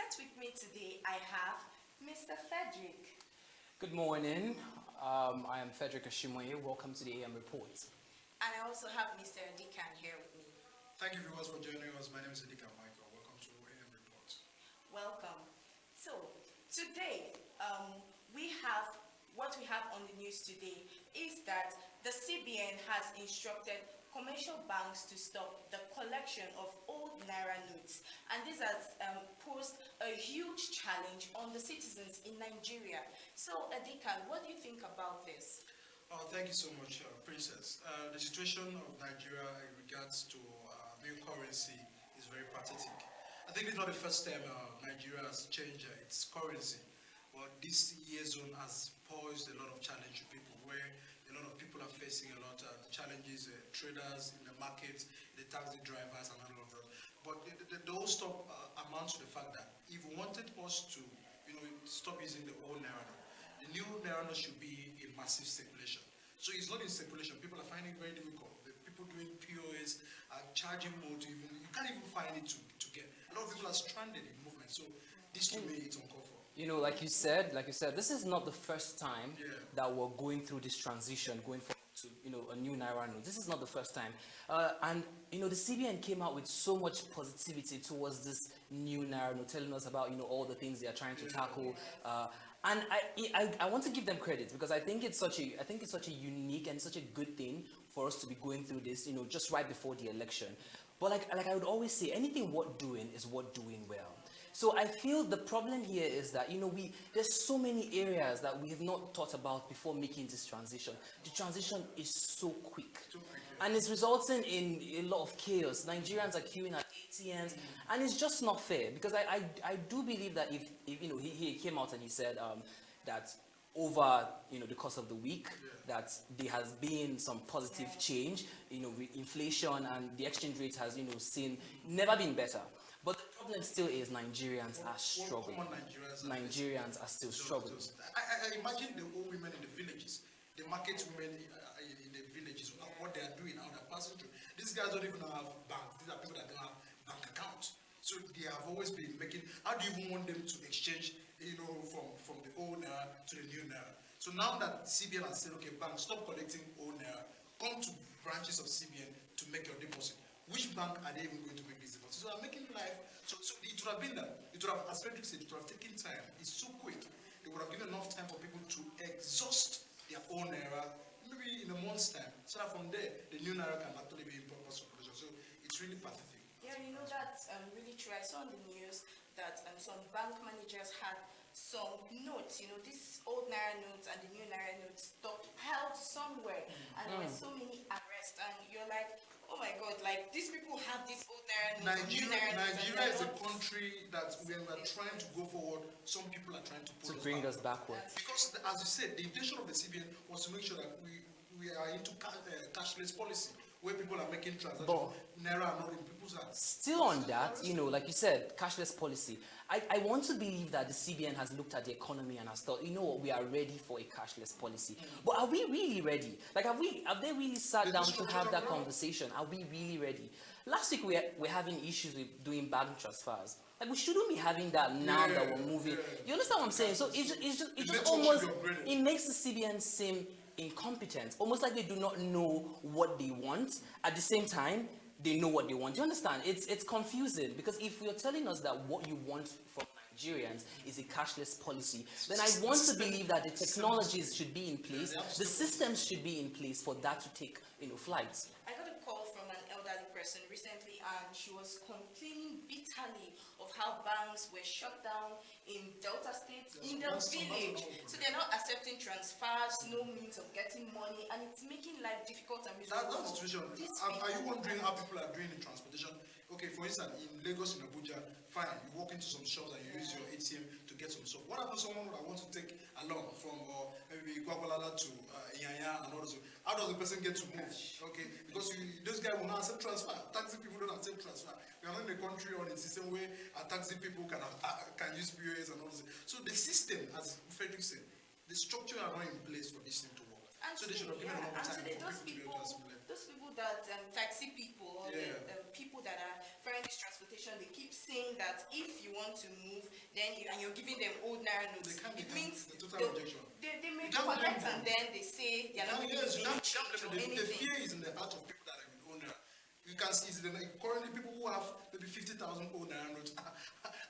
Right with me today, I have Mr. Frederick. Good morning. I am Frederick Ashimoye. Welcome to the AM Report. And I also have Mr. Adikan here with me. Thank you viewers for joining us. My name is Edika Michael. Welcome to AM Report. Welcome. So, today, we have, what we have on the news today is that the CBN has instructed commercial banks to stop the collection of old Naira notes. And this has posed a huge challenge on the citizens in Nigeria. So, Adikan, what do you think about this? Thank you so much, Princess. The situation of Nigeria in regards to new currency is very pathetic. I think it's not the first time Nigeria has changed its currency, but this year zone has posed a lot of challenge to people, where a lot of people are facing a lot of challenges, traders in the market, the taxi drivers, and all of that. But the whole stop amounts to the fact that if we wanted us to, stop using the old Naira note, the new Naira note should be in massive circulation. So it's not in circulation. People are finding it very difficult. The people doing POS are charging more to even, you can't even find it to get. A lot of people are stranded in movement. So this to me, it's uncalled for. Like you said, this is not the first time that we're going through this transition, going from to a new Naira note. This is not the first time, and the CBN came out with so much positivity towards this new Naira note, telling us about all the things they are trying to tackle. And I want to give them credit, because I think it's such a unique and such a good thing for us to be going through this, just right before the election. But like I would always say, anything worth doing is worth doing well. So I feel the problem here is that there's so many areas that we have not thought about before making this transition. The transition is so quick, and it's resulting in a lot of chaos. Nigerians are queuing at ATMs, and it's just not fair, because I do believe that if he came out and he said that over the course of the week that there has been some positive change, with inflation, and the exchange rate has never been better. But the problem still is Nigerians are struggling. Nigerians are still struggling. I imagine the old women in the villages, the market women in the villages, what they are doing, how they're passing through. These guys don't even have banks. These are people that don't have bank accounts. So they have always been making, how do you even want them to exchange, from the old Naira to the new Naira? So now that CBN has said, okay, banks, stop collecting old Naira, come to branches of CBN to make your deposit. Which bank are they even going to make this deposit? So they're making life, so it would have been that. It would have, as Frederick said, it would have taken time. It's so quick. They would have given enough time for people to exhaust their own Naira, maybe in a month's time, so that from there, the new Naira can actually be in proper circulation. So it's really pathetic. Yeah, that's really true. I saw on the news that some bank managers had some notes, these old Naira notes and the new Naira notes held somewhere, and there were so many arrests, and you're like, oh my God, like these people have this old Naira notes. Nigeria is a country that when we're trying to go forward, some people are trying to bring us backwards. Because as you said, the intention of the CBN was to make sure that we are into cashless policy, where people are making transactions, Naira are not in people's hands. Still on that, like you said, cashless policy. I want to believe that the CBN has looked at the economy and has thought, we are ready for a cashless policy. But are we really ready? Like, have they really sat down to have that conversation? Are we really ready? Last week, we're having issues with doing bank transfers. Like, we shouldn't be having that now that we're moving. You understand what I'm saying? So it just almost, it makes the CBN seem incompetent, almost like they do not know what they want. At the same time, they know what they want. Do you understand? It's confusing, because if you're telling us that what you want from Nigerians is a cashless policy, then I want to believe that the technologies should be in place, the systems should be in place for that to take flights. I got a call from an elderly person recently, and she was complaining bitterly of how banks were shut down in Delta State, in the village. So they're not accepting transfers, no means of getting money, and it's making life difficult and miserable. That's the situation. Are you wondering how people are doing in transportation? Okay, for instance, in Lagos, in Abuja, fine, you walk into some shops and you use your ATM to get some soap. What happens to someone that wants to take along from maybe Guagualala to Inyanya and all those? How does the person get to move? Okay, because those guys will not accept transfer. Taxi people don't accept transfer. We are not in a country or in a system where taxi people can use POS and all those. So the system, as Frederick said, the structure are not in place for this thing to work. And so they should have given enough time those people that taxi people, or the people that are finding this transportation, they keep saying that if you want to move, and you're giving them old naira notes. They can't It be means the total objection. they may You can't blame collect them. and then they say they're not giving Yes, you you any can't change or blame them. The anything. fear is in the heart of people that are with old naira. You can see currently people who have maybe 50,000 old naira notes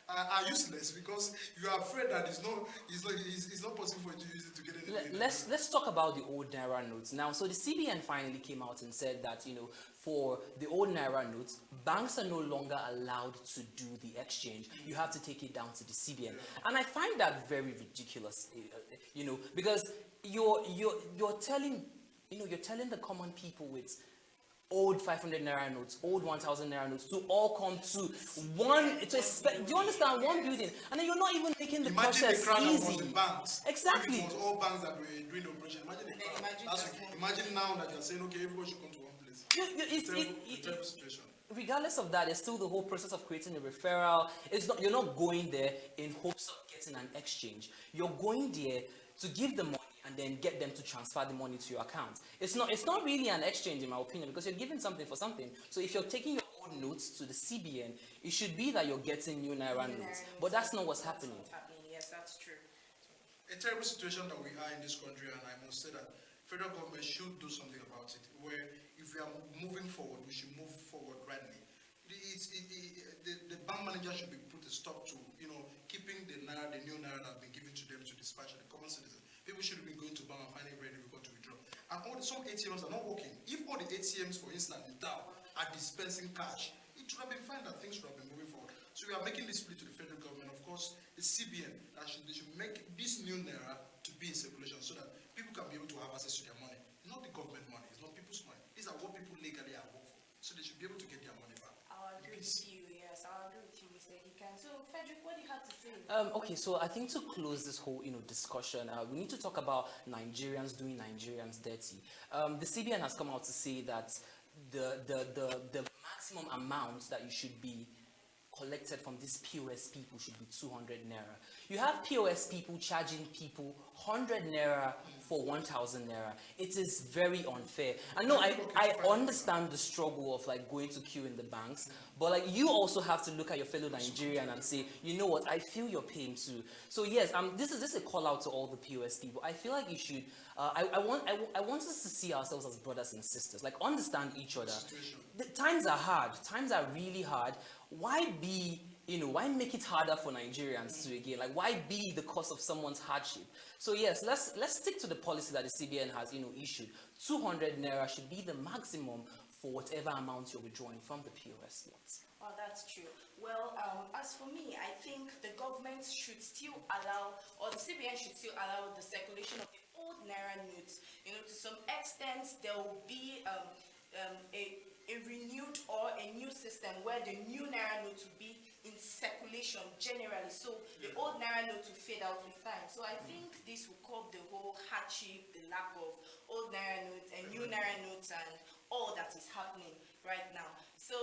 are useless because you are afraid that it's not possible for you to use it to get anything. Let's talk about the old naira notes now. So the CBN finally came out and said that for the old naira notes, banks are no longer allowed to do the exchange. You have to take it down to the CBN, and I find that very ridiculous. Because you're telling the common people with old 500 naira notes, old 1,000 naira notes to all come to one. Do you understand? One building, and then you're not even making the Imagine process the crowd that was easy. in banks. Exactly. If it was all banks that were doing the operation. Imagine the crowd. Imagine now that you're saying, okay, everybody should come to one place. It's a terrible situation. Regardless of that, there's still the whole process of creating a referral. You're not going there in hopes of getting an exchange. You're going there to give the money and then get them to transfer the money to your account. It's not really an exchange, in my opinion, because you're giving something for something. So if you're taking your old notes to the CBN, it should be that you're getting new naira notes. But that's not what's happening. Yes, that's true. A terrible situation that we are in this country, and I must say that federal government should do something about it. Where if we are moving forward, we should move forward rightly. The bank manager should be put a stop to keeping the new naira that have been given to them to dispatch the common citizen. People should have been going to bank and finding it very difficult to withdraw. And some ATMs are not working. If all the ATMs, for instance, in town are dispensing cash, it should have been fine that things should have been moving forward. So we are making this plea to the federal government, of course, the CBN, that they should make this new naira to be in circulation so that people can be able to have access to their money. Not the government money, it's not people's money. These are what people legally are working for. So they should be able to get their money back. I'll agree with you, yes. I'll agree with you, Mr. Hikan. So, Frederick, what do you have to say? Okay, so I think to close this whole discussion, we need to talk about Nigerians doing Nigerians dirty. The CBN has come out to say that the maximum amount that you should be collected from these POS people should be 200 naira. You have POS people charging people 100 naira for 1,000 naira. It is very unfair. And no, I understand the struggle of going to queue in the banks, but you also have to look at your fellow Nigerian and say, you know what, I feel your pain too. So yes, this is a call out to all the POS people. I feel like you should. I want us to see ourselves as brothers and sisters, understand each other. The times are hard. Times are really hard. Why make it harder for Nigerians to again? Why be the cause of someone's hardship? So yes, let's stick to the policy that the CBN has, issued. 200 naira should be the maximum for whatever amount you're withdrawing from the POS slots. Oh, that's true. Well, as for me, I think the government should still allow, or the CBN should still allow the circulation of the old naira notes. To some extent, there will be a renewed or a new system where the new naira note will be in circulation generally. So the old naira note will fade out with time. So I think this will curb the whole hardship, the lack of old naira notes and new naira notes and all that is happening right now. So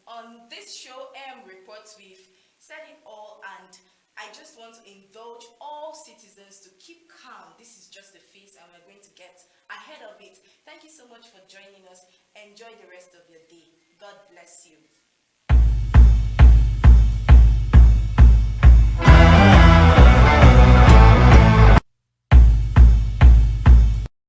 on this show, AM Reports, we've said it all, and I just want to indulge all citizens to keep calm. This is just a phase and we're going to get ahead of it. Thank you so much for joining us. Enjoy the rest of your day. God bless you.